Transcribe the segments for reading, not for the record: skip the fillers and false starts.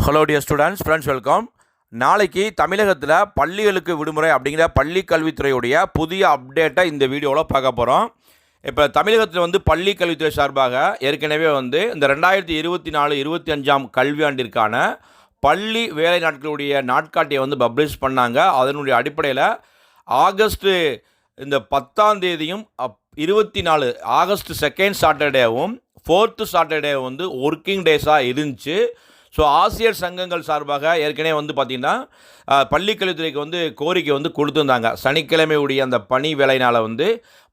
Hello dear students, friends welcome. நாளைக்கு தமிழகத்தில் பள்ளிகளுக்கு விடுமுறை அப்படிங்கிற பள்ளி கல்வித்துறையுடைய புதிய அப்டேட்டை இந்த வீடியோவில் பார்க்க போகிறோம். இப்போ தமிழகத்தில் பள்ளி கல்வித்துறை சார்பாக ஏற்கனவே இந்த 2024-25 கல்வியாண்டிற்கான பள்ளி வேலை நாட்களுடைய நாட்காட்டியை பப்ளிஷ் பண்ணாங்க. அதனுடைய அடிப்படையில் ஆகஸ்ட் இந்த 10ஆம் தேதியும் 24 August 2nd சாட்டர்டேவும் 4th Saturday working டேஸாக இருந்துச்சு. ஸோ ஆசிரியர் சங்கங்கள் சார்பாக ஏற்கனவே பார்த்திங்கன்னா பள்ளிக்கல்வித்துறைக்கு கோரிக்கை கொடுத்துருந்தாங்க. சனிக்கிழமையுடைய அந்த பணி வேலைனால்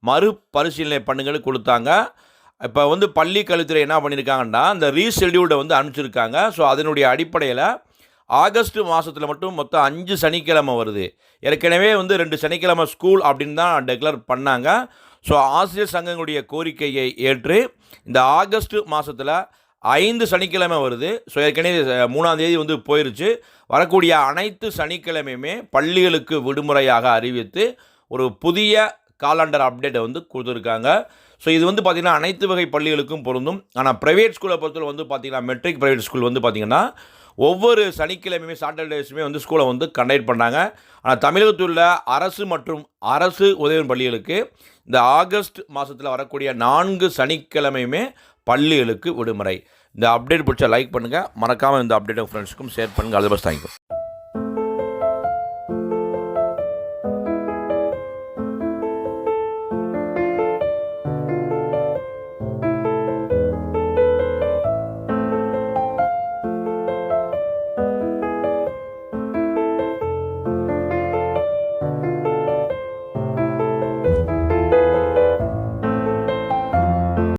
மறுபரிசீலனை பண்ணுங்கன்னு கொடுத்தாங்க. இப்போ பள்ளி கல்வித்துறை என்ன பண்ணியிருக்காங்கன்னா அந்த ரீஷெடியூல்டை அனுப்பிச்சிருக்காங்க. ஸோ அதனுடைய அடிப்படையில் ஆகஸ்ட் மாதத்தில் மட்டும் மொத்தம் 5 சனிக்கிழமை வருது. ஏற்கனவே 2 சனிக்கிழமை ஸ்கூல் அப்படின்னு தான் டெக்ளேர் பண்ணாங்க. ஸோ ஆசிரியர் சங்கங்களுடைய கோரிக்கையை ஏற்று இந்த ஆகஸ்ட் மாதத்தில் 5 சனிக்கிழமை வருது. ஸோ ஏற்கனவே 3ஆம் தேதி போயிருச்சு. வரக்கூடிய அனைத்து சனிக்கிழமையுமே பள்ளிகளுக்கு விடுமுறையாக அறிவித்து ஒரு புதிய காலண்டர் அப்டேட்டை கொடுத்துருக்காங்க. ஸோ இது பார்த்திங்கன்னா அனைத்து வகை பள்ளிகளுக்கும் பொருந்தும். ஆனால் ப்ரைவேட் ஸ்கூலை பொறுத்தவரை பார்த்திங்கன்னா மெட்ரிக் ப்ரைவேட் ஸ்கூல் பார்த்திங்கன்னா ஒவ்வொரு சனிக்கிழமையுமே சாட்டர்டேஸுமே ஸ்கூலை கண்டக்ட் பண்ணாங்க. ஆனால் தமிழகத்தில் உள்ள அரசு மற்றும் அரசு உதவி பள்ளிகளுக்கு இந்த ஆகஸ்ட் மாதத்தில் வரக்கூடிய 4 சனிக்கிழமையுமே பள்ளிகளுக்கு விடுமுறை. இந்த அப்டேட் பிடிச்சா லைக் பண்ணுங்கள், மறக்காமல் இந்த அப்டேட்டை ஃப்ரெண்ட்ஸுக்கும் ஷேர் பண்ணுங்கள். அது பஸ் தேங்க்யூ.